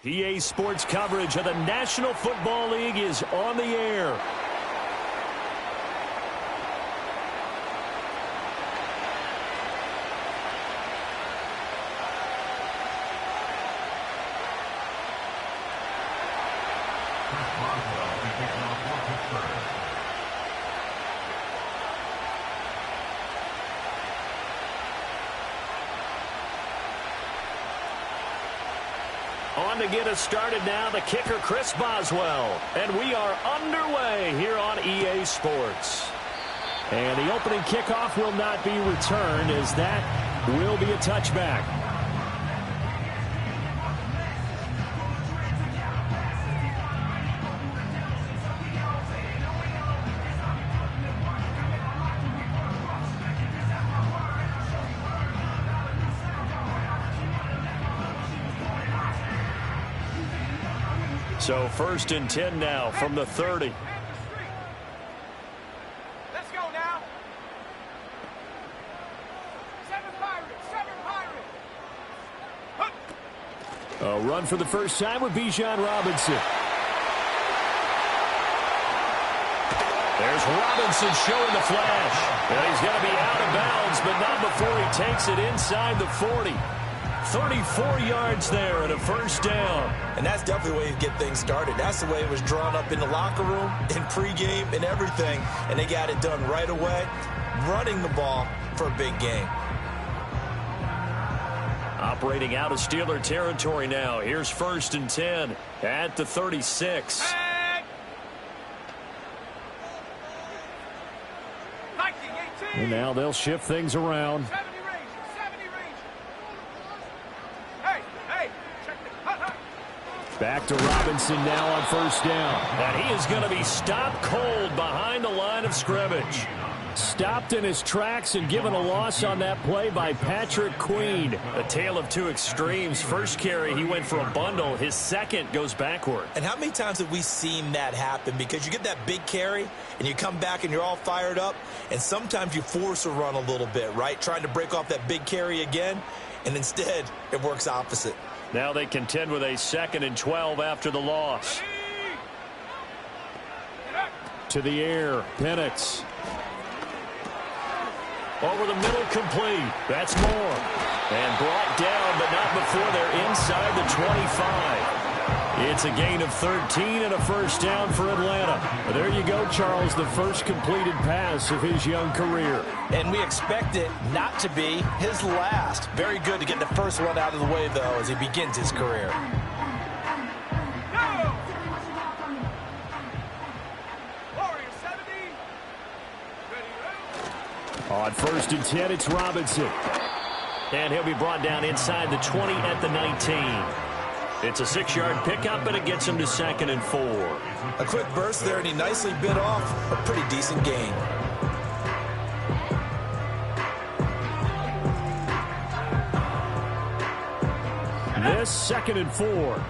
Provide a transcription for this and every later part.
EA Sports coverage of the National Football League is on the air. On to get us started now, the kicker, Chris Boswell. And we are underway here on EA Sports. And the opening kickoff will not be returned, as that will be a touchback. So 1st and 10 now from the 30. Let's go now. 7 Pirates. A run for the first time with Bijan Robinson. There's Robinson showing the flash. And he's going to be out of bounds, but not before he takes it inside the 40. 34 yards there and a first down. And that's definitely the way you get things started. That's the way it was drawn up in the locker room, in pregame, and everything. And they got it done right away, running the ball for a big game. Operating out of Steeler territory now. Here's 1st and 10 at the 36. And now they'll shift things around. Back to Robinson now on 1st down. And he is going to be stopped cold behind the line of scrimmage. Stopped in his tracks and given a loss on that play by Patrick Queen. A tale of two extremes. First carry, he went for a bundle. His second goes backward. And how many times have we seen that happen? Because you get that big carry, and you come back and you're all fired up, and sometimes you force a run a little bit, right? Trying to break off that big carry again, and instead it works opposite. Now they contend with a 2nd and 12 after the loss. To the air, Penix. Over the middle, complete. That's Moore. And brought down, but not before they're inside the 25. It's a gain of 13 and a first down for Atlanta. There you go, Charles, the first completed pass of his young career. And we expect it not to be his last. Very good to get the first one out of the way, though, as he begins his career. On 1st and 10, it's Robinson. And he'll be brought down inside the 20 at the 19. It's a 6-yard pickup, and it gets him to 2nd and 4. A quick burst there, and he nicely bit off a pretty decent gain. This 2nd and 4.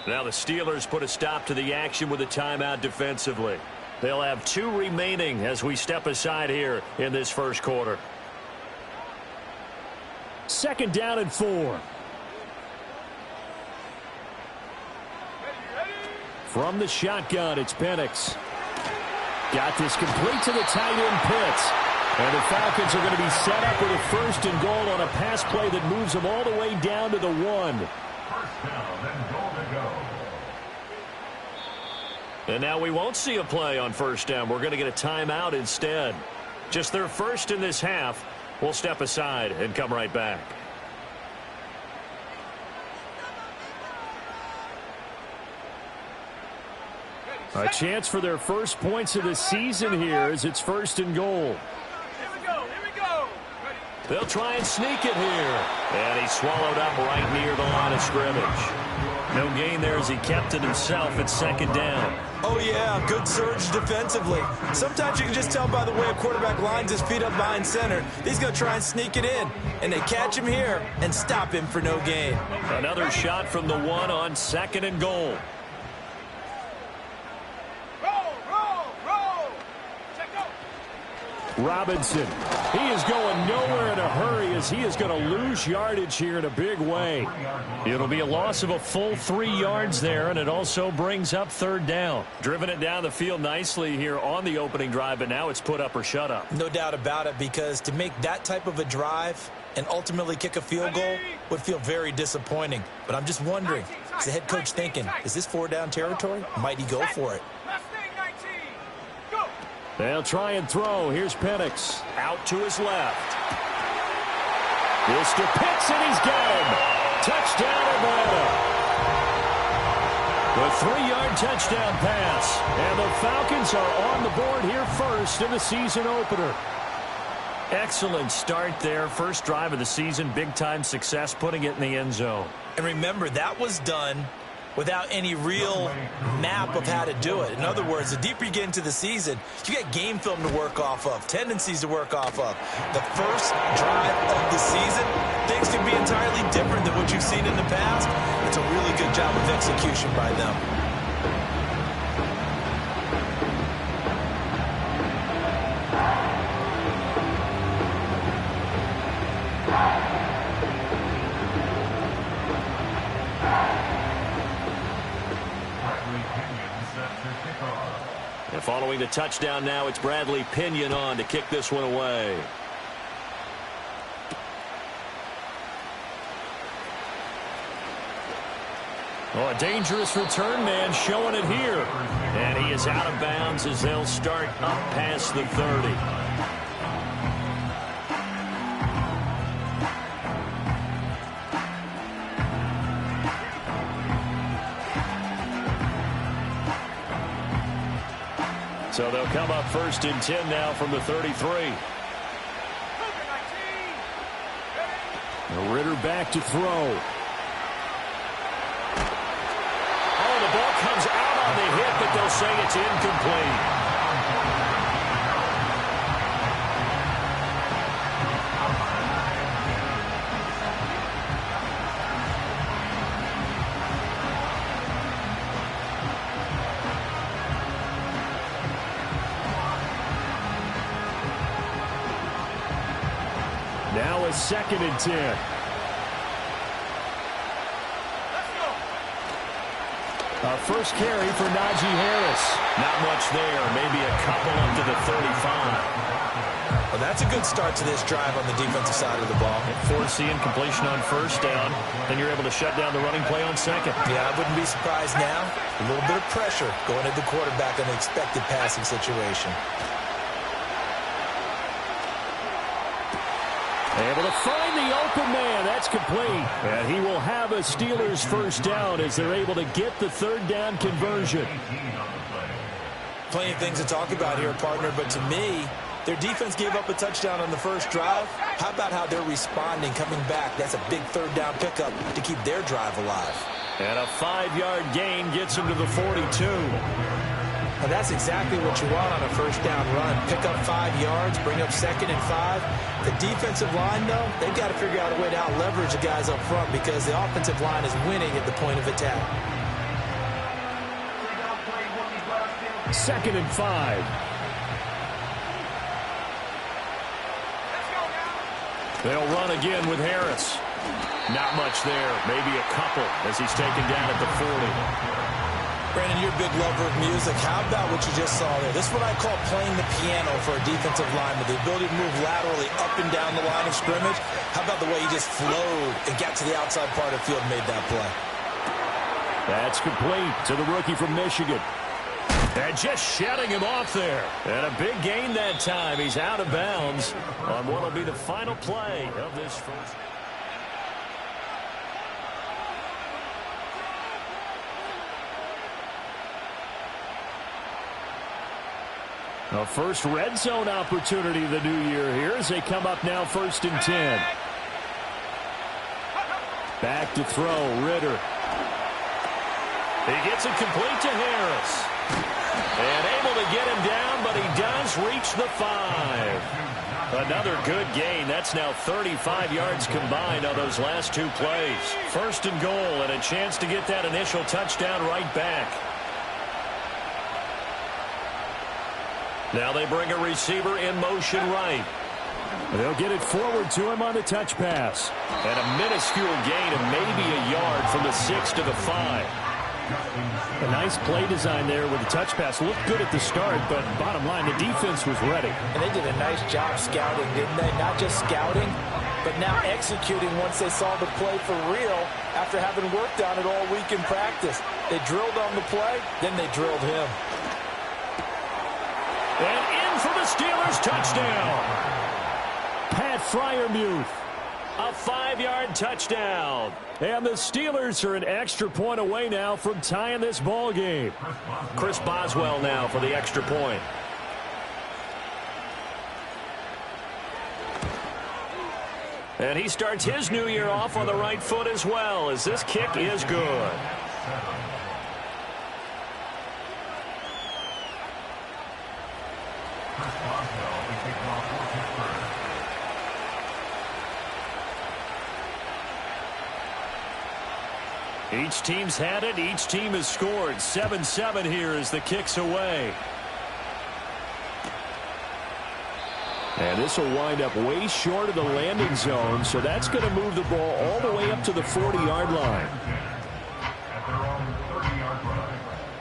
Now the Steelers put a stop to the action with a timeout defensively. They'll have 2 remaining as we step aside here in this first quarter. 2nd down and 4. From the shotgun, it's Penix. Got this complete to the tight end, Pitts. And the Falcons are going to be set up with a 1st and goal on a pass play that moves them all the way down to the 1. First down and goal to go. And now we won't see a play on 1st down. We're going to get a timeout instead. Just their first in this half. We'll step aside and come right back. A chance for their first points of the season here as it's 1st and goal. They'll try and sneak it here. And he's swallowed up right near the line of scrimmage. No gain there as he kept it himself at 2nd down. Oh, yeah, good surge defensively. Sometimes you can just tell by the way a quarterback lines his feet up behind center. He's going to try and sneak it in. And they catch him here and stop him for no gain. Another shot from the 1 on 2nd and goal. Robinson. He is going nowhere in a hurry as he is going to lose yardage here in a big way. It'll be a loss of a full 3 yards there, and it also brings up third down. Driven it down the field nicely here on the opening drive, but now it's put up or shut up. No doubt about it, because to make that type of a drive and ultimately kick a field goal would feel very disappointing. But I'm just wondering, is the head coach thinking, is this 4-down territory? Might he go for it? They'll try and throw. Here's Penix out to his left. This to Pitts, and he's got him. Touchdown, Atlanta. The 3-yard touchdown pass. And the Falcons are on the board here first in the season opener. Excellent start there. First drive of the season. Big-time success putting it in the end zone. And remember, that was done without any real map of how to do it. In other words, the deeper you get into the season, you got game film to work off of, tendencies to work off of. The first drive of the season, things can be entirely different than what you've seen in the past. It's a really good job of execution by them. And following the touchdown now, it's Bradley Pinion on to kick this one away. Oh, a dangerous return man showing it here. And he is out of bounds as they'll start up past the 30. So they'll come up first and 10 now from the 33. Ritter back to throw. Oh, the ball comes out on the hit, but they'll say it's incomplete. Now a 2nd and 10. A first carry for Najee Harris. Not much there. Maybe a couple up to the 35. Well, that's a good start to this drive on the defensive side of the ball. Forcing completion on first down. Then you're able to shut down the running play on second. Yeah, I wouldn't be surprised now. A little bit of pressure going at the quarterback in an expected passing situation. Able to find the open man. That's complete. And he will have a Steelers first down as they're able to get the 3rd down conversion. Plenty of things to talk about here, partner, but to me, their defense gave up a touchdown on the first drive. How about how they're responding, coming back? That's a big 3rd down pickup to keep their drive alive. And a 5-yard gain gets him to the 42. And that's exactly what you want on a first down run. Pick up 5 yards, bring up 2nd and 5. The defensive line, though, they've got to figure out a way to out-leverage the guys up front because the offensive line is winning at the point of attack. 2nd and 5. They'll run again with Harris. Not much there. Maybe a couple as he's taken down at the 40. Brandon, you're a big lover of music. How about what you just saw there? This is what I call playing the piano for a defensive lineman. The ability to move laterally up and down the line of scrimmage. How about the way he just flowed and got to the outside part of the field and made that play? That's complete to the rookie from Michigan. And just shutting him off there. And a big gain that time. He's out of bounds on what will be the final play of this first. A first red zone opportunity the new year here as they come up now 1st and 10. Back to throw, Ritter. He gets it complete to Harris. And able to get him down, but he does reach the 5. Another good gain. That's now 35 yards combined on those last 2 plays. 1st and goal and a chance to get that initial touchdown right back. Now they bring a receiver in motion right. They'll get it forward to him on the touch pass. And a minuscule gain of maybe a yard from the 6 to the 5. A nice play design there with the touch pass. Looked good at the start, but bottom line, the defense was ready. And they did a nice job scouting, didn't they? Not just scouting, but now executing once they saw the play for real after having worked on it all week in practice. They drilled on the play, then they drilled him. And in for the Steelers touchdown. Pat Freiermuth. A 5-yard touchdown. And the Steelers are an extra point away now from tying this ball game. Chris Boswell now for the extra point. And he starts his new year off on the right foot as well, as this kick is good. Each team's had it. Each team has scored. 7-7 here as the kick's away. And this will wind up way short of the landing zone, so that's going to move the ball all the way up to the 40-yard line.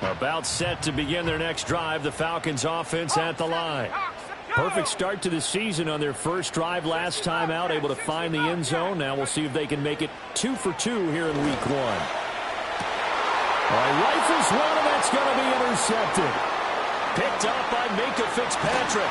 About set to begin their next drive, the Falcons offense at the line. Perfect start to the season on their first drive last time out, able to find the end zone. Now we'll see if they can make it 2 for 2 here in week 1. Rifles one, and that's going to be intercepted. Picked up by Minka Fitzpatrick.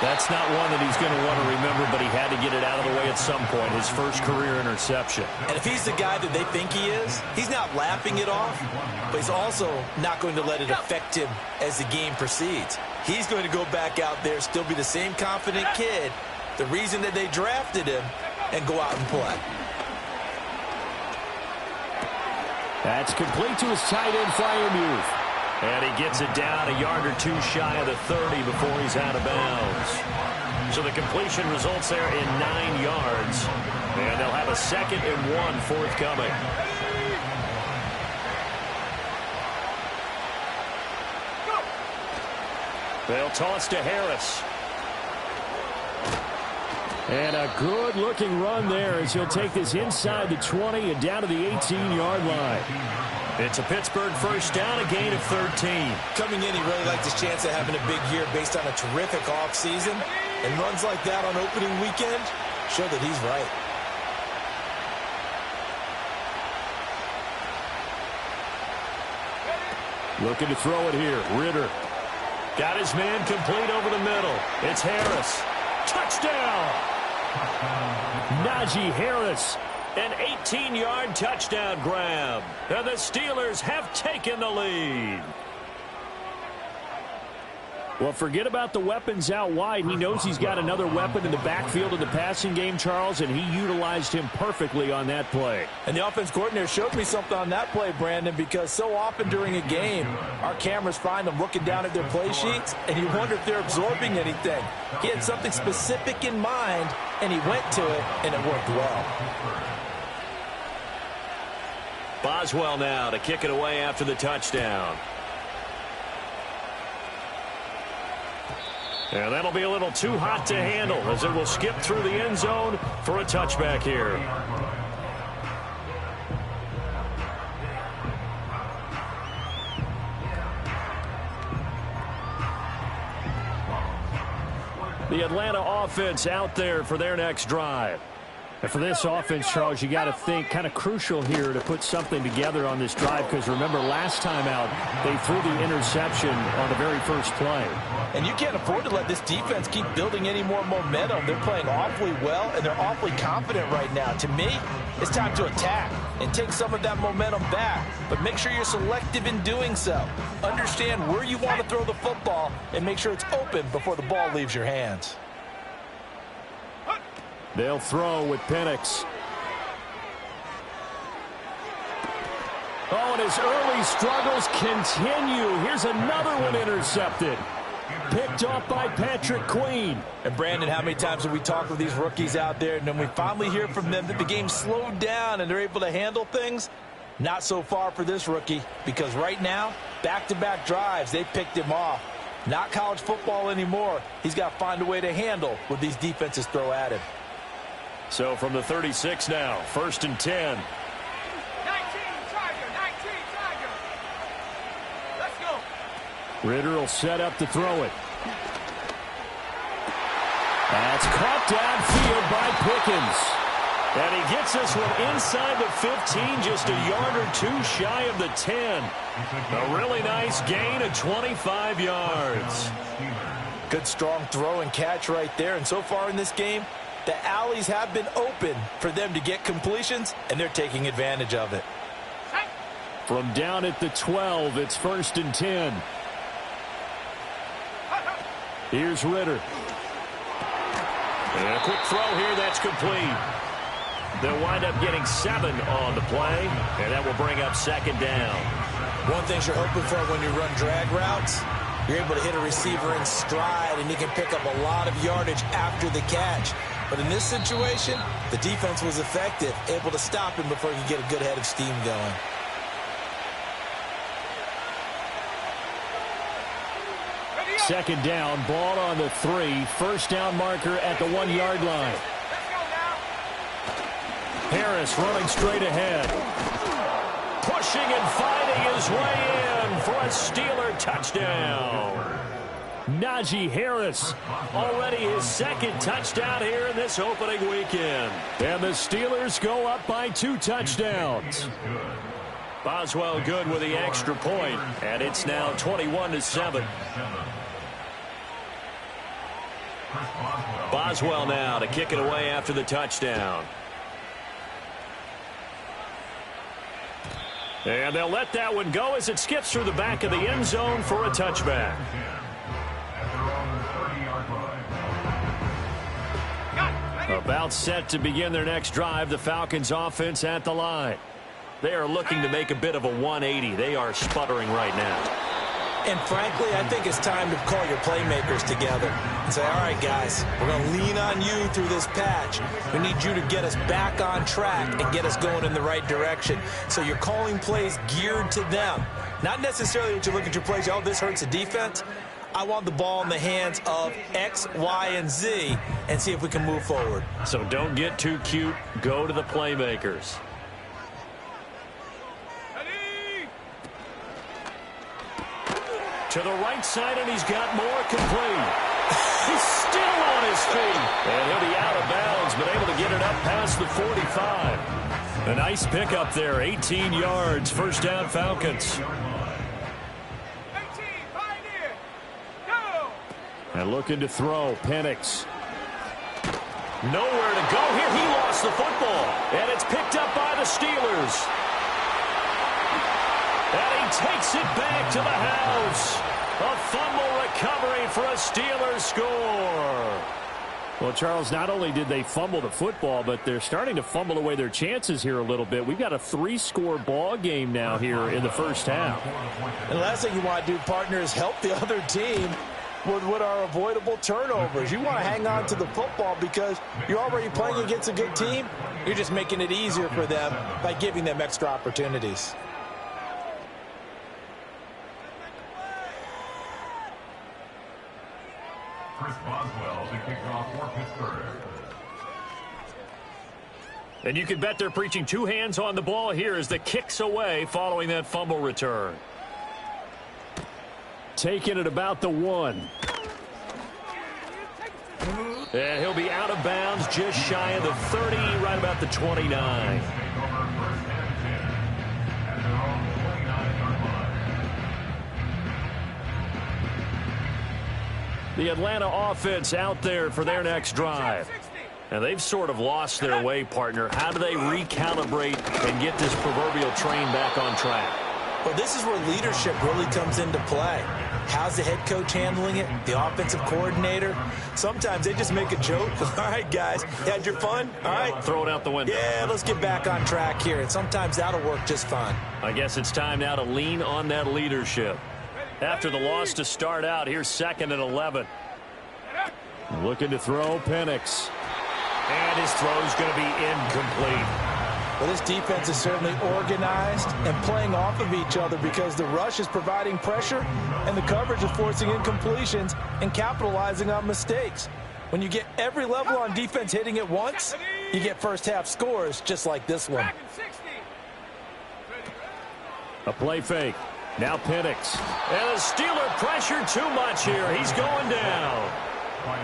That's not one that he's going to want to remember, but he had to get it out of the way at some point, his first career interception. And if he's the guy that they think he is, he's not laughing it off, but he's also not going to let it affect him as the game proceeds. He's going to go back out there, still be the same confident kid, the reason that they drafted him, and go out and play. That's complete to his tight end, Freiermuth. And he gets it down a yard or two shy of the 30 before he's out of bounds. So the completion results there in 9 yards. And they'll have a 2nd and 1 forthcoming. They'll toss to Harris. And a good-looking run there as he'll take this inside the 20 and down to the 18-yard line. It's a Pittsburgh first down, a gain of 13. Coming in, he really liked his chance of having a big year based on a terrific offseason. And runs like that on opening weekend show that he's right. Looking to throw it here. Ritter. Got his man complete over the middle. It's Harris. Touchdown! Najee Harris, an 18-yard touchdown grab. And the Steelers have taken the lead. Well, forget about the weapons out wide. He knows he's got another weapon in the backfield of the passing game, Charles, and he utilized him perfectly on that play. And the offense coordinator showed me something on that play, Brandon, because so often during a game, our cameras find them looking down at their play sheets, and you wonder if they're absorbing anything. He had something specific in mind, and he went to it, and it worked well. Boswell now to kick it away after the touchdown. And that'll be a little too hot to handle as it will skip through the end zone for a touchback here. The Atlanta offense out there for their next drive. And for this offense, Charles, you got to think kind of crucial here to put something together on this drive, because remember last time out they threw the interception on the very first play. And you can't afford to let this defense keep building any more momentum. They're playing awfully well, and they're awfully confident right now. To me, it's time to attack and take some of that momentum back. But make sure you're selective in doing so. Understand where you want to throw the football and make sure it's open before the ball leaves your hands. They'll throw with Penix. Oh, and his early struggles continue. Here's another one intercepted. Picked off by Patrick Queen. And Brandon, how many times have we talked with these rookies out there, and then we finally hear from them that the game slowed down and they're able to handle things? Not so far for this rookie, because right now, back-to-back drives, they picked him off. Not college football anymore. He's got to find a way to handle what these defenses throw at him. So from the 36 now, 1st and 10. 19 Tiger, 19 Tiger. Let's go. Ritter will set up to throw it. That's caught downfield by Pickens. And he gets this one inside the 15, just a yard or two shy of the 10. A really nice gain of 25 yards. Good strong throw and catch right there. And so far in this game, the alleys have been open for them to get completions, and they're taking advantage of it. From down at the 12, it's 1st and 10. Here's Ritter. And a quick throw here, that's complete. They'll wind up getting 7 on the play, and that will bring up 2nd down. One thing you're hoping for when you run drag routes, you're able to hit a receiver in stride, and he can pick up a lot of yardage after the catch. But in this situation, the defense was effective, able to stop him before he could get a good head of steam going. Second down, ball on the 3. First down marker at the 1-yard line. Harris running straight ahead. Pushing and fighting his way in for a Steeler touchdown. Najee Harris, already his 2nd touchdown here in this opening weekend. And the Steelers go up by 2 touchdowns. Boswell good with the extra point, and it's now 21-7. Boswell now to kick it away after the touchdown. And they'll let that one go as it skips through the back of the end zone for a touchback. About set to begin their next drive, the Falcons offense at the line. They are looking to make a bit of a 180. They are sputtering right now. And frankly, I think it's time to call your playmakers together and say, all right, guys, we're going to lean on you through this patch. We need you to get us back on track and get us going in the right direction. So you're calling plays geared to them. Not necessarily that you look at your plays, oh, this hurts the defense. I want the ball in the hands of X, Y, and Z and see if we can move forward. So don't get too cute. Go to the playmakers. To the right side, and he's got more complete. He's still on his feet. And he'll be out of bounds, but able to get it up past the 45. A nice pickup there, 18 yards. First down, Falcons. 18, Pioneer. Go! And looking to throw, Penix. Nowhere to go here. He lost the football. And it's picked up by the Steelers. And he takes it back to the house. A fumble recovery for a Steelers score. Well, Charles, not only did they fumble the football, but they're starting to fumble away their chances here a little bit. We've got a 3-score ball game now here in the first half. And the last thing you want to do, partner, is help the other team with what are avoidable turnovers. You want to hang on to the football because you're already playing against a good team. You're just making it easier for them by giving them extra opportunities. Chris Boswell to kick off for Pittsburgh. And you can bet they're preaching 2 hands on the ball here as the kick's away following that fumble return. Taking it about the 1. And he'll be out of bounds just shy of the 30, right about the 29. The Atlanta offense out there for their next drive. And they've sort of lost their way, partner. How do they recalibrate and get this proverbial train back on track? Well, this is where leadership really comes into play. How's the head coach handling it? The offensive coordinator? Sometimes they just make a joke. All right, guys, you had your fun? All right. Throw it out the window. Yeah, let's get back on track here. And sometimes that'll work just fine. I guess it's time now to lean on that leadership. After the loss to start out, here's 2nd and 11. Looking to throw, Penix. And his throw's going to be incomplete. Well, this defense is certainly organized and playing off of each other because the rush is providing pressure and the coverage is forcing incompletions and capitalizing on mistakes. When you get every level on defense hitting at once, you get first half scores just like this one. A play fake. Now Penix. And the Steeler pressure too much here. He's going down.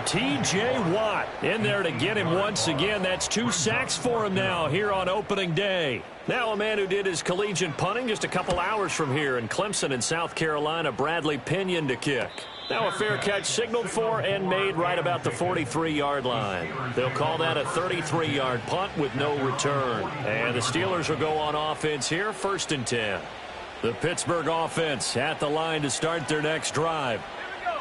T.J. Watt in there to get him once again. That's 2 sacks for him now here on opening day. Now a man who did his collegiate punting just a couple hours from here in Clemson in South Carolina, Bradley Pinion to kick. Now a fair catch signaled for and made right about the 43-yard line. They'll call that a 33-yard punt with no return. And the Steelers will go on offense here, 1st and 10. The Pittsburgh offense at the line to start their next drive.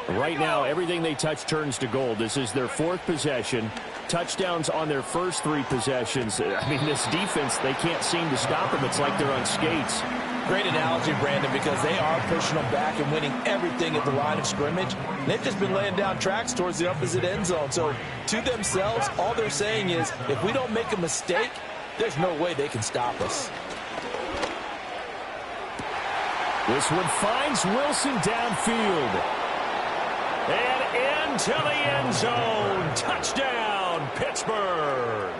Right now, everything they touch turns to gold. This is their 4th possession. Touchdowns on their first 3 possessions. I mean, this defense, they can't seem to stop them. It's like they're on skates. Great analogy, Brandon, because they are pushing them back and winning everything at the line of scrimmage. They've just been laying down tracks towards the opposite end zone. So, to themselves, all they're saying is, if we don't make a mistake, there's no way they can stop us. This one finds Wilson downfield. And into the end zone. Touchdown, Pittsburgh.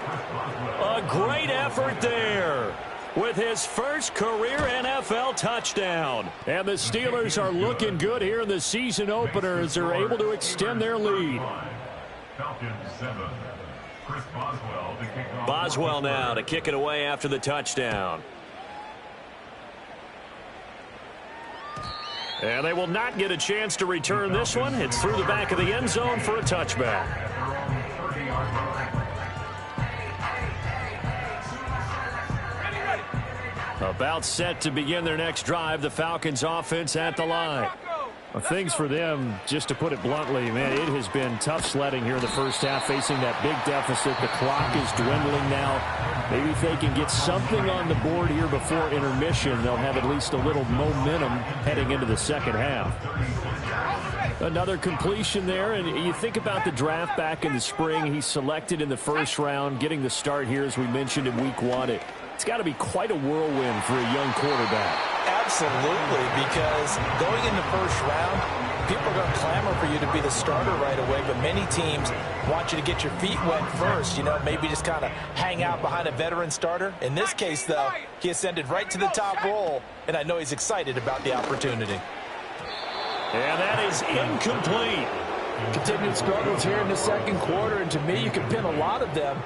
A great effort there with his first career NFL touchdown. And the Steelers are looking good here in the season opener as they're able to extend their lead. Falcons 7. Chris Boswell to kick off. Boswell now to kick it away after the touchdown. And they will not get a chance to return this one. It's through the back of the end zone for a touchback. About set to begin their next drive, the Falcons offense at the line. Well, things for them, just to put it bluntly, man, it has been tough sledding here in the first half, facing that big deficit. The clock is dwindling now. Maybe if they can get something on the board here before intermission, they'll have at least a little momentum heading into the second half. Another completion there, and you think about the draft back in the spring. He's selected in the first round, getting the start here, as we mentioned in week 1. It's got to be quite a whirlwind for a young quarterback. Absolutely, because going in the first round, people are going to clamor for you to be the starter right away, but many teams want you to get your feet wet first, you know, maybe just kind of hang out behind a veteran starter. In this case, though, he ascended right to the top role, and I know he's excited about the opportunity. And that is incomplete. Continued struggles here in the second quarter, and to me, you can pin a lot of them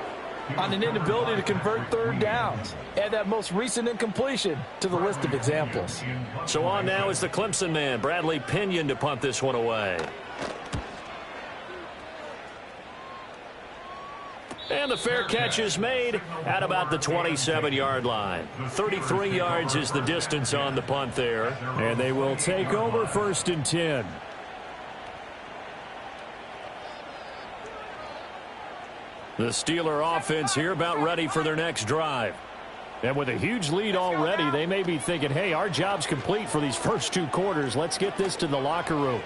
on an inability to convert third downs. Add that most recent incompletion to the list of examples. So on now is the Clemson man, Bradley Pinion, to punt this one away. And the fair catch is made at about the 27-yard line. 33 yards is the distance on the punt there. And they will take over 1st and 10. The Steeler offense here about ready for their next drive. And with a huge lead already, they may be thinking, hey, our job's complete for these first 2 quarters. Let's get this to the locker room.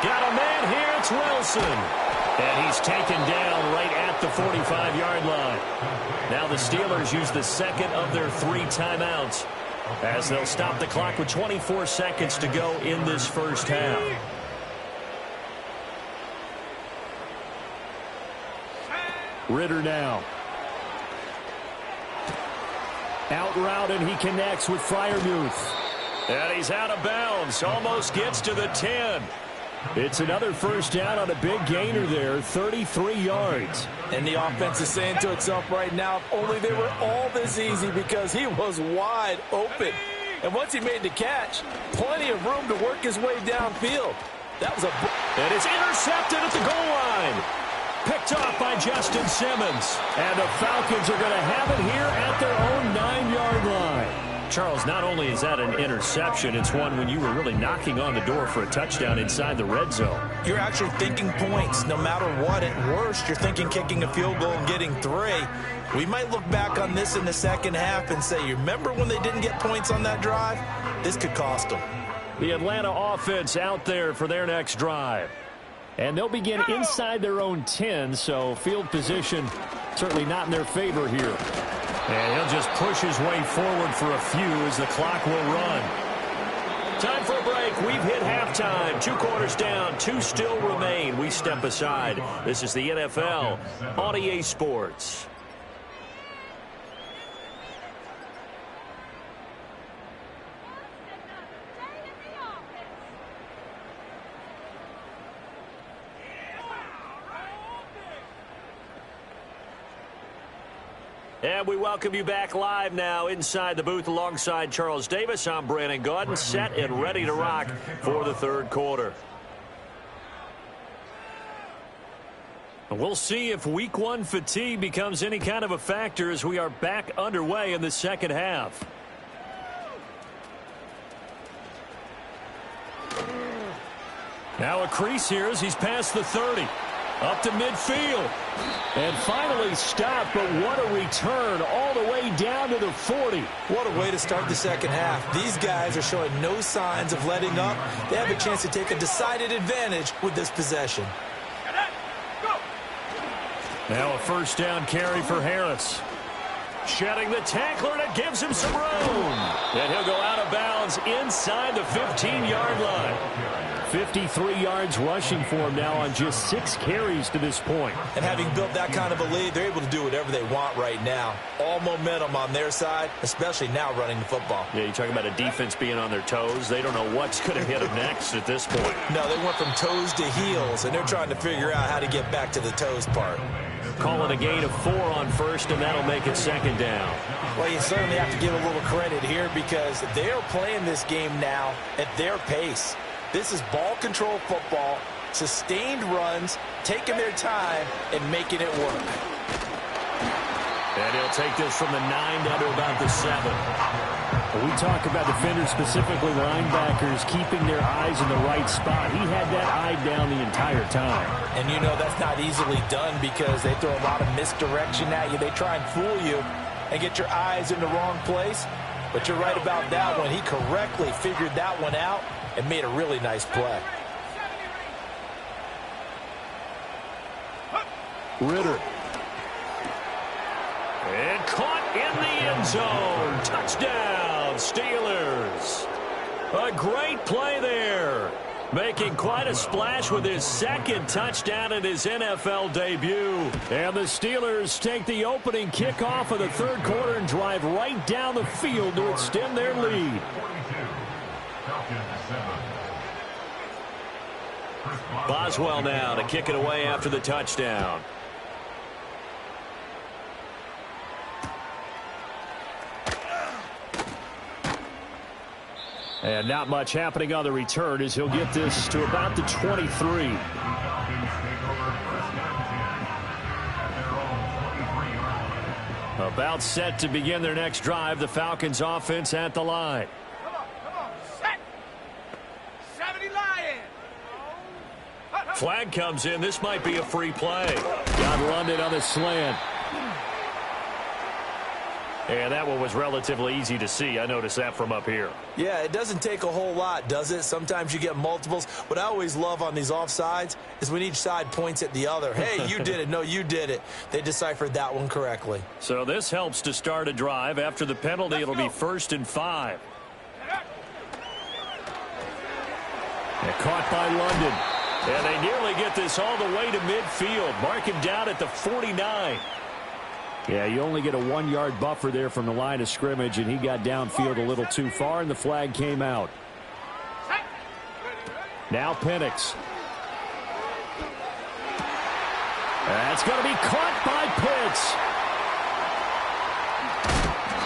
Got a man here. It's Wilson. And he's taken down right at the 45-yard line. Now the Steelers use the second of their 3 timeouts as they'll stop the clock with 24 seconds to go in this first half. Ritter now. Out route, and he connects with Freiermuth. And he's out of bounds. Almost gets to the 10. It's another first down on a big gainer there, 33 yards. And the offense is saying to itself right now, if only they were all this easy, because he was wide open. And once he made the catch, plenty of room to work his way downfield. That was and it's intercepted at the goal line. Picked off by Justin Simmons. And the Falcons are going to have it here at their own 9-yard line. Charles, not only is that an interception, it's one when you were really knocking on the door for a touchdown inside the red zone. You're actually thinking points no matter what. At worst, you're thinking kicking a field goal and getting 3. We might look back on this in the second half and say, you remember when they didn't get points on that drive? This could cost them. The Atlanta offense out there for their next drive. And they'll begin inside their own 10, so field position certainly not in their favor here. And he'll just push his way forward for a few as the clock will run. Time for a break. We've hit halftime. 2 quarters down. 2 still remain. We step aside. This is the NFL on EA Sports. And we welcome you back live now inside the booth alongside Charles Davis. I'm Brandon Gaudin, set and ready to rock for the third quarter. And we'll see if week 1 fatigue becomes any kind of a factor as we are back underway in the second half. Now a crease here as he's past the 30. Up to midfield. And finally stopped, but what a return all the way down to the 40. What a way to start the second half. These guys are showing no signs of letting up. They have a chance to take a decided advantage with this possession. Now a first down carry for Harris. Shedding the tackler, and it gives him some room. And he'll go out of bounds inside the 15-yard line. 53 yards rushing for him now on just 6 carries to this point. And having built that kind of a lead, they're able to do whatever they want right now. All momentum on their side, especially now running the football. Yeah, you're talking about a defense being on their toes. They don't know what's going to hit them next at this point. No, they went from toes to heels, and they're trying to figure out how to get back to the toes part. Call it a gain of 4 on first, and that'll make it second down. Well, you certainly have to give a little credit here because they're playing this game now at their pace. This is ball control football, sustained runs, taking their time, and making it work. And he'll take this from the 9 down to about the 7. When we talk about defenders, specifically linebackers, keeping their eyes in the right spot. He had that eye down the entire time. And you know that's not easily done because they throw a lot of misdirection at you. They try and fool you and get your eyes in the wrong place. But you're right about that one. He correctly figured that one out and made a really nice play. Ritter. And caught in the end zone. Touchdown, Steelers. A great play there. Making quite a splash with his second touchdown in his NFL debut. And the Steelers take the opening kickoff of the third quarter and drive right down the field to extend their lead. Boswell now to kick it away after the touchdown. And not much happening on the return as he'll get this to about the 23. About set to begin their next drive. The Falcons offense at the line. Come on, set. 70 Lions. Flag comes in. This might be a free play. Got London on the slant. And that one was relatively easy to see. I noticed that from up here. Yeah, it doesn't take a whole lot, does it? Sometimes you get multiples. What I always love on these offsides is when each side points at the other. Hey, you did it. No, you did it. They deciphered that one correctly. So this helps to start a drive. After the penalty, it'll be 1st and 5. And caught by London. And they nearly get this all the way to midfield. Mark him down at the 49. Yeah, you only get a 1-yard buffer there from the line of scrimmage, and he got downfield a little too far, and the flag came out. Now Penix. That's going to be caught by Pitts.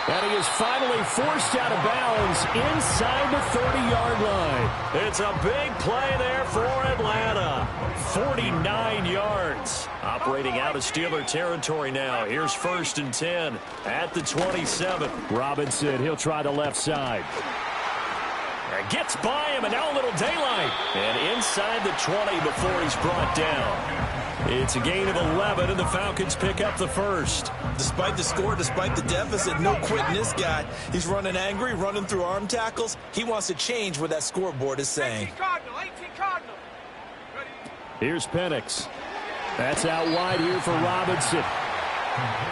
And he is finally forced out of bounds inside the 30-yard line. It's a big play there for Atlanta. 49 yards. Operating out of Steeler territory now. Here's 1st and 10 at the 27. Robinson, he'll try the left side. Gets by him, and now a little daylight. And inside the 20 before he's brought down. It's a gain of 11, and the Falcons pick up the first. Despite the score, despite the deficit, no quitting this guy. He's running angry, running through arm tackles. He wants to change what that scoreboard is saying. 18 Cardinal. Here's Penix. That's out wide here for Robinson.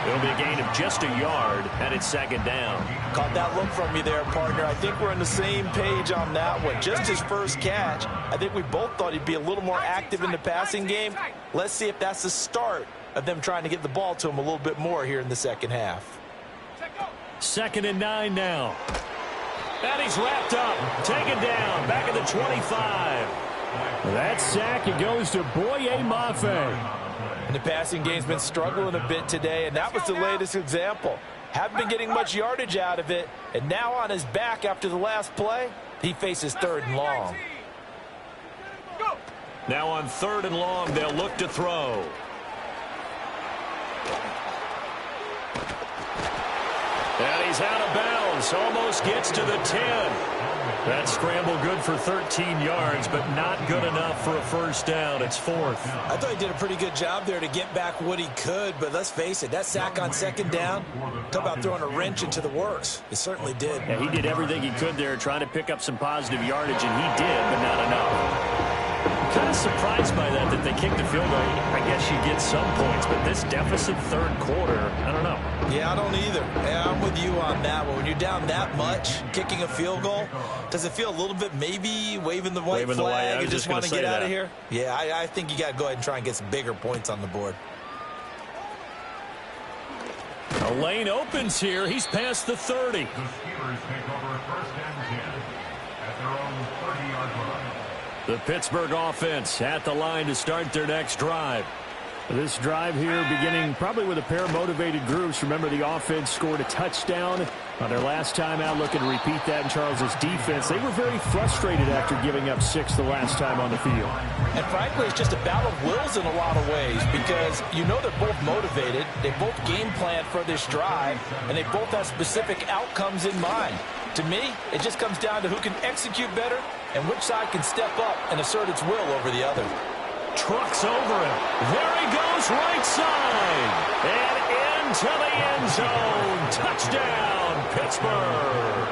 It'll be a gain of just a yard, and it's second down. Caught that look from you there, partner. I think we're on the same page on that one. Just his first catch, I think we both thought he'd be a little more active in the passing game. Let's see if that's the start of them trying to get the ball to him a little bit more here in the second half. Second and 9 now. And he's wrapped up, taken down, back at the 25. That sack, it goes to Boye Mafe. And the passing game's been struggling a bit today, and that was the latest example. Haven't been getting much yardage out of it, and now on his back after the last play, he faces third and long. Now on third and long, they'll look to throw. And he's out of bounds, almost gets to the 10. That scramble good for 13 yards, but not good enough for a first down. It's fourth. I thought he did a pretty good job there to get back what he could, but let's face it, that sack on second down, talk about throwing a wrench into the works. It certainly did. Yeah, he did everything he could there, trying to pick up some positive yardage, and he did, but not enough. Kind of surprised by that they kicked the field goal. I guess you get some points, but this deficit third quarter, I don't know. Yeah, I don't either. Yeah, I'm with you on that one. When you're down that much, kicking a field goal, does it feel a little bit maybe waving the white flag and just want to get out of here? Yeah, I think you got to go ahead and try and get some bigger points on the board. A lane opens here. He's past the 30. The Steelers take over first and 10 at their own 30-yard line. The Pittsburgh offense at the line to start their next drive. This drive here beginning probably with a pair of motivated groups. Remember, the offense scored a touchdown on their last time out, looking to repeat that in Charles's defense. They were very frustrated after giving up 6 the last time on the field. And frankly, it's just a battle of wills in a lot of ways because you know they're both motivated. They both game plan for this drive, and they both have specific outcomes in mind. To me, it just comes down to who can execute better and which side can step up and assert its will over the other. Trucks over him. There he goes, right side. And into the end zone. Touchdown, Pittsburgh.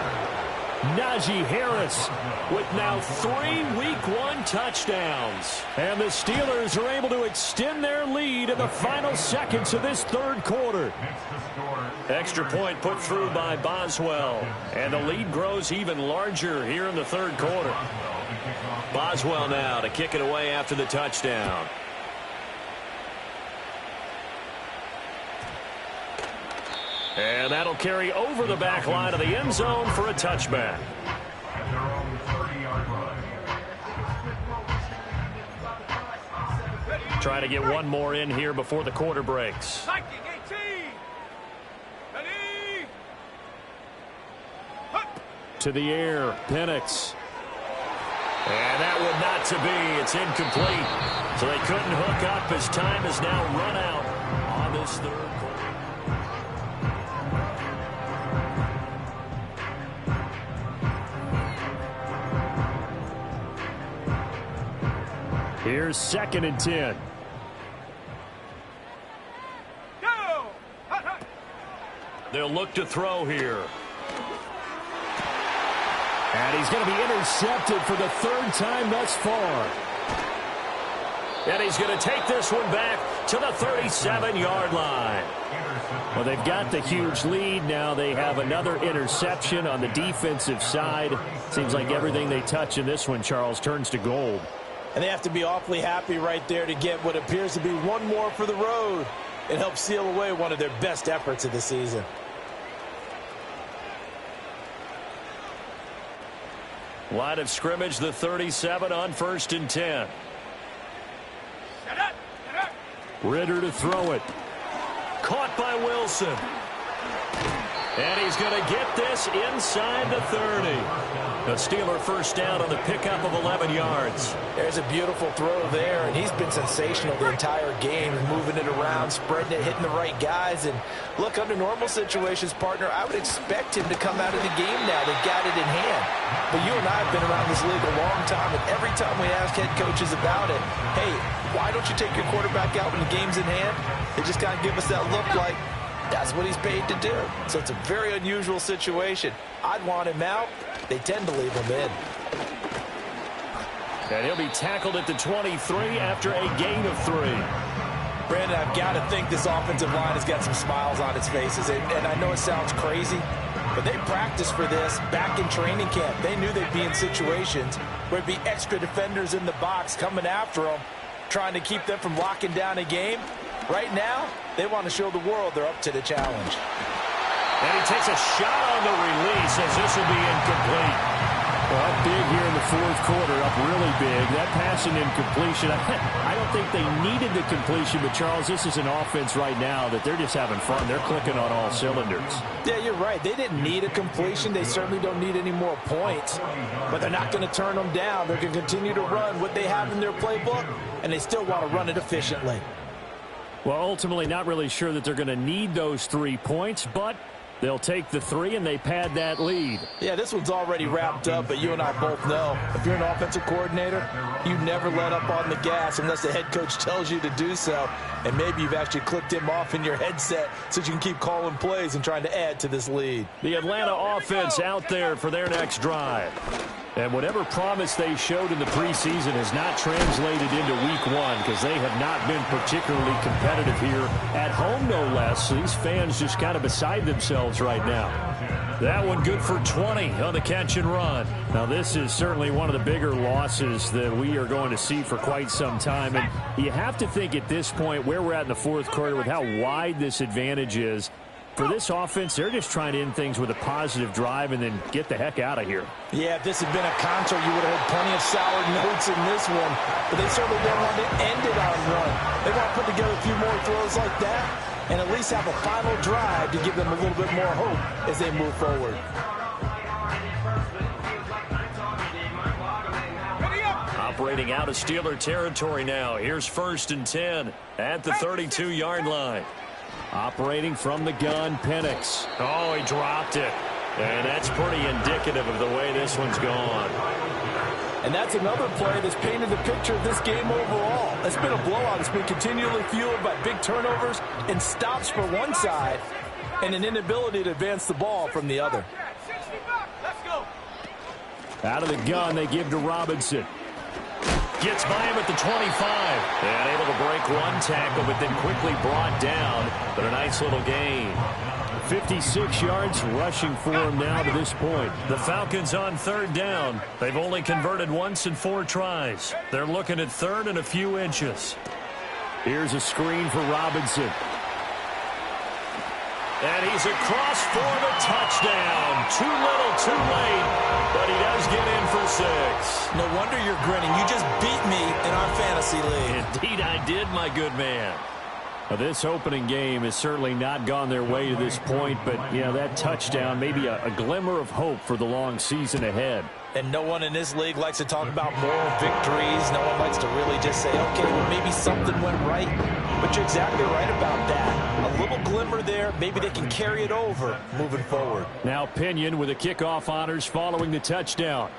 Najee Harris with now 3 Week 1 touchdowns. And the Steelers are able to extend their lead in the final seconds of this third quarter. Extra point put through by Boswell. And the lead grows even larger here in the third quarter. Boswell now to kick it away after the touchdown. And that'll carry over the back line of the end zone for a touchback. At their own 30-yard line. Trying to get one more in here before the quarter breaks. Psyching 18. Ready. To the air, Penix. And that one not to be. It's incomplete. So they couldn't hook up as time has now run out on this third quarter. Here's second and 10. Go. They'll look to throw here. And he's going to be intercepted for the third time thus far. And he's going to take this one back to the 37-yard line. Well, they've got the huge lead. Now they have another interception on the defensive side. Seems like everything they touch in this one, Charles, turns to gold. And they have to be awfully happy right there to get what appears to be one more for the road and help seal away one of their best efforts of the season. Line of scrimmage, the 37 on first and 10. Ritter to throw it. Caught by Wilson. And he's going to get this inside the 30. A Steeler first down on the pickup of 11 yards. There's a beautiful throw there, and he's been sensational the entire game, moving it around, spreading it, hitting the right guys. And look, under normal situations, partner, I would expect him to come out of the game now. They got it in hand. But you and I have been around this league a long time, and every time we ask head coaches about it, hey, why don't you take your quarterback out when the game's in hand? They just kind of give us that look like, that's what he's paid to do. So it's a very unusual situation. I'd want him out. They tend to leave him in. And he'll be tackled at the 23 after a gain of 3. Brandon, I've got to think this offensive line has got some smiles on its faces. And I know it sounds crazy, but they practiced for this back in training camp. They knew they'd be in situations where there'd be extra defenders in the box coming after them, trying to keep them from locking down a game. Right now, they want to show the world they're up to the challenge. And he takes a shot on the release as this will be incomplete. Well, up big here in the fourth quarter, up really big. That passing incompletion, I don't think they needed the completion, but Charles, this is an offense right now that they're just having fun. They're clicking on all cylinders. Yeah, you're right. They didn't need a completion. They certainly don't need any more points, but they're not going to turn them down. They're going to continue to run what they have in their playbook, and they still want to run it efficiently. Well, ultimately, not really sure that they're going to need those 3 points, but they'll take the 3 and they pad that lead. Yeah, this one's already wrapped up, but you and I both know if you're an offensive coordinator, you never let up on the gas unless the head coach tells you to do so. And maybe you've actually clicked him off in your headset so you can keep calling plays and trying to add to this lead. The Atlanta offense out there for their next drive. And whatever promise they showed in the preseason has not translated into week 1 because they have not been particularly competitive here at home, no less. So these fans just kind of beside themselves right now. That one good for 20 on the catch and run. Now this is certainly one of the bigger losses that we are going to see for quite some time. And you have to think at this point where we're at in the fourth quarter with how wide this advantage is. For this offense, they're just trying to end things with a positive drive and then get the heck out of here. Yeah, if this had been a concert, you would have had plenty of sour notes in this one. But they certainly don't want to end it on one. They want to put together a few more throws like that and at least have a final drive to give them a little bit more hope as they move forward. Operating out of Steeler territory now. Here's 1st and 10 at the 32-yard line. Operating from the gun, Penix. Oh, he dropped it. And that's pretty indicative of the way this one's gone. And that's another play that's painted the picture of this game overall. It's been a blowout. It's been continually fueled by big turnovers and stops for one side and an inability to advance the ball from the other. Out of the gun, they give to Robinson. Gets by him at the 25. And able to break one tackle, but then quickly brought down. But a nice little gain. 56 yards rushing for him now to this point. The Falcons on 3rd down. They've only converted once in 4 tries. They're looking at 3rd and a few inches. Here's a screen for Robinson. And he's across for the touchdown. Too little, too late. But he does get in for 6. No wonder you're grinning. You just beat me in our fantasy league. Indeed I did, my good man. Now, this opening game has certainly not gone their way to this point, but, yeah, that touchdown, maybe a glimmer of hope for the long season ahead. And no one in this league likes to talk about moral victories. No one likes to really just say, okay, well, maybe something went right. But you're exactly right about that. A little glimmer there. Maybe they can carry it over moving forward. Now Pinion with the kickoff honors following the touchdown.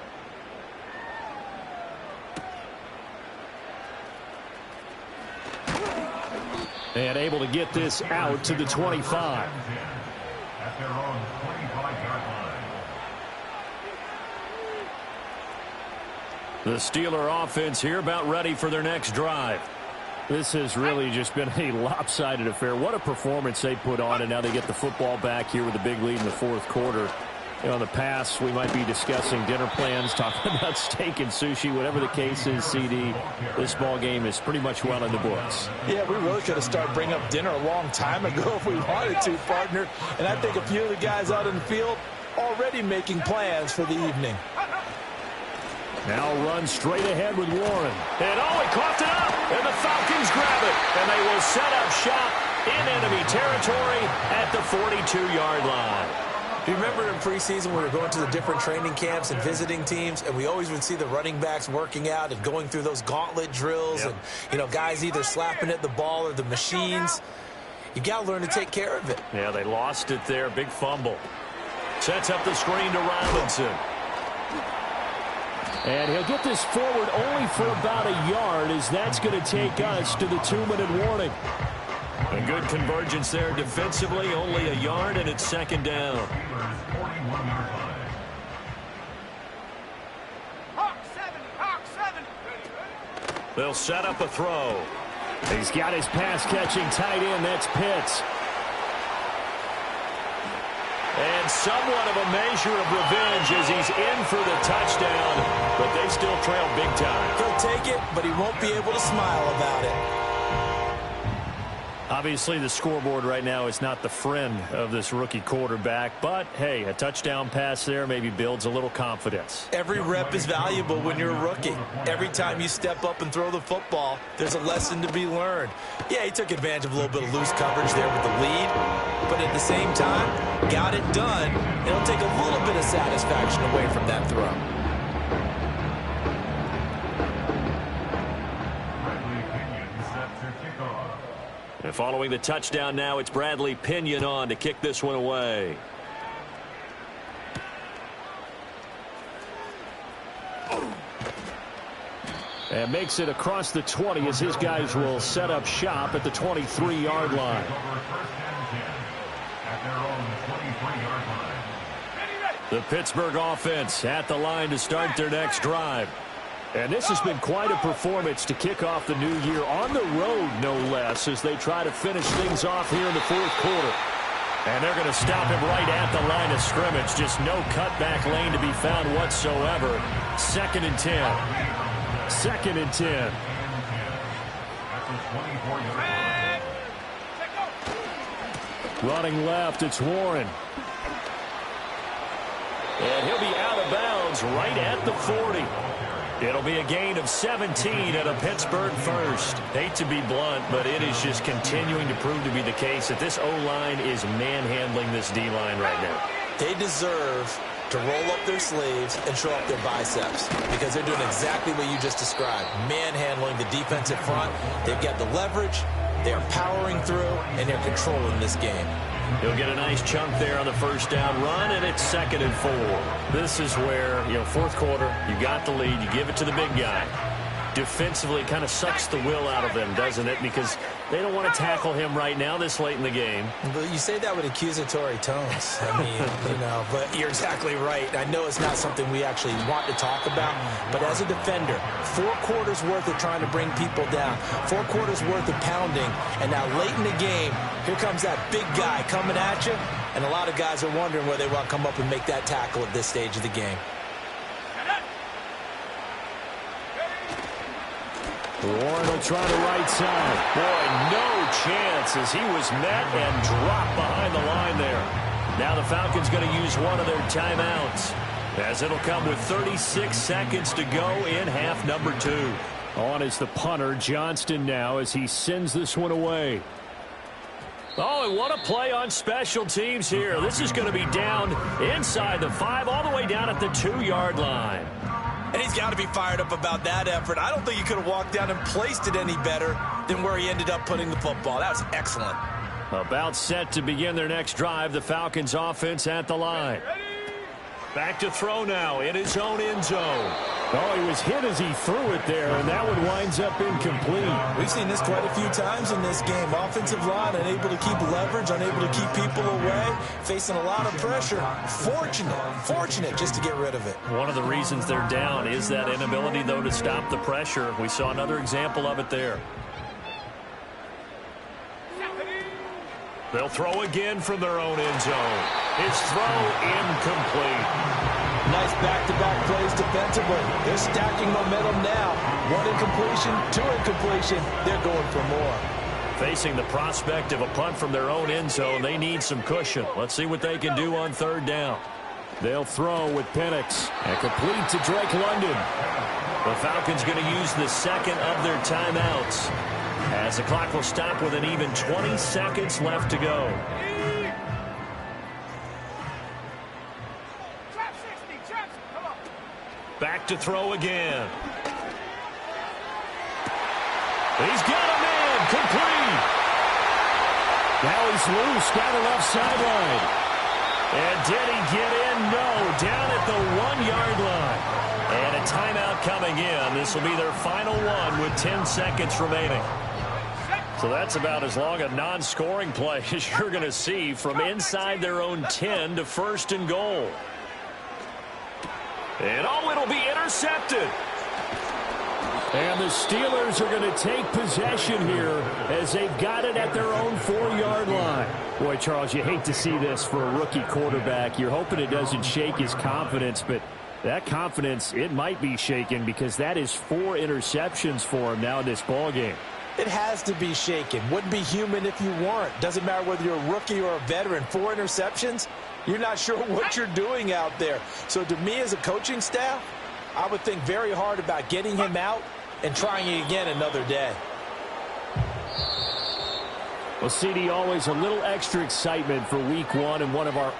And able to get this out to the 25. At their own 25-yard line. The Steeler offense here about ready for their next drive. This has really just been a lopsided affair. What a performance they put on, and now they get the football back here with a big lead in the fourth quarter. You know, in the past, we might be discussing dinner plans, talking about steak and sushi, whatever the case is, CD. This ball game is pretty much well in the books. Yeah, we really could have started bringing up dinner a long time ago if we wanted to, partner. And I think a few of the guys out in the field already making plans for the evening. Now run straight ahead with Warren. And he coughed it up. And the Falcons grab it. And they will set up shop in enemy territory at the 42-yard line. Do you remember in preseason we were going to the different training camps and visiting teams, and we always would see the running backs working out and going through those gauntlet drills, and, you know, guys either slapping at the ball or the machines. You got to learn to take care of it. Yeah, they lost it there. Big fumble. Sets up the screen to Robinson. And he'll get this forward only for about a yard, as that's going to take us to the 2-minute warning. A good convergence there defensively, only a yard, and it's 2nd down. Hawk 7. They'll set up a throw. He's got his pass-catching tight end. That's Pitts. And somewhat of a measure of revenge as he's in for the touchdown, but they still trail big time. He'll take it, but he won't be able to smile about it. Obviously, the scoreboard right now is not the friend of this rookie quarterback, but, hey, a touchdown pass there maybe builds a little confidence. Every rep is valuable when you're a rookie. Every time you step up and throw the football, there's a lesson to be learned. Yeah, he took advantage of a little bit of loose coverage there with the lead, but at the same time, got it done. It'll take a little bit of satisfaction away from that throw. And following the touchdown now, it's Bradley Pinion on to kick this one away. And makes it across the 20 as his guys will set up shop at the 23-yard line. The Pittsburgh offense at the line to start their next drive. And this has been quite a performance to kick off the new year on the road, no less, as they try to finish things off here in the fourth quarter. And they're going to stop him right at the line of scrimmage. Just no cutback lane to be found whatsoever. 2nd and 10. 2nd and 10. Running left, it's Warren. And he'll be out of bounds right at the 40. It'll be a gain of 17 and a Pittsburgh first. Hate to be blunt, but it is just continuing to prove to be the case that this O-line is manhandling this D-line right now. They deserve to roll up their sleeves and show up their biceps because they're doing exactly what you just described, manhandling the defensive front. They've got the leverage, they're powering through, and they're controlling this game. He'll get a nice chunk there on the first down run, and it's 2nd and 4. This is where, fourth quarter, you got the lead, you give it to the big guy. Defensively, it kind of sucks the will out of them, doesn't it? Because they don't want to tackle him right now this late in the game. But you say that with accusatory tones. I mean, but you're exactly right. I know it's not something we actually want to talk about, but as a defender, 4 quarters worth of trying to bring people down, 4 quarters worth of pounding, and now late in the game, here comes that big guy coming at you, and a lot of guys are wondering whether they want to come up and make that tackle at this stage of the game. Warren will try the right side. Boy, no chance as he was met and dropped behind the line there. Now the Falcons going to use one of their timeouts, as it'll come with 36 seconds to go in half number 2. On is the punter, Johnston, now as he sends this one away. Oh, and what a play on special teams here. This is going to be down inside the 5, all the way down at the 2-yard line. And he's got to be fired up about that effort. I don't think he could have walked down and placed it any better than where he ended up putting the football. That was excellent. About set to begin their next drive, the Falcons offense at the line. Back to throw now in his own end zone. Oh, he was hit as he threw it there, and that one winds up incomplete. We've seen this quite a few times in this game. Offensive line unable to keep leverage, unable to keep people away, facing a lot of pressure. Fortunate just to get rid of it. One of the reasons they're down is that inability, though, to stop the pressure. We saw another example of it there. They'll throw again from their own end zone. His throw incomplete. Nice back-to-back plays defensively. They're stacking momentum now. 1 incompletion, 2 incompletion. They're going for more. Facing the prospect of a punt from their own end zone, they need some cushion. Let's see what they can do on 3rd down. They'll throw with Penix. And complete to Drake London. The Falcons going to use the 2nd of their timeouts, as the clock will stop with an even 20 seconds left to go. Back to throw again. He's got a man, complete. Now he's loose, down the left sideline. And did he get in? No, down at the 1-yard line. And a timeout coming in. This will be their final one with 10 seconds remaining. So that's about as long a non-scoring play as you're going to see from inside their own 10 to 1st and goal. And oh, it'll be intercepted. And the Steelers are going to take possession here as they've got it at their own 4-yard line. Boy, Charles, you hate to see this for a rookie quarterback. You're hoping it doesn't shake his confidence, but that confidence, it might be shaken because that is 4 interceptions for him now in this ballgame. It has to be shaken. Wouldn't be human if you weren't. Doesn't matter whether you're a rookie or a veteran. 4 interceptions, you're not sure what you're doing out there. So to me as a coaching staff, I would think very hard about getting him out and trying it again another day. Well, CD, always a little extra excitement for week 1 and one of our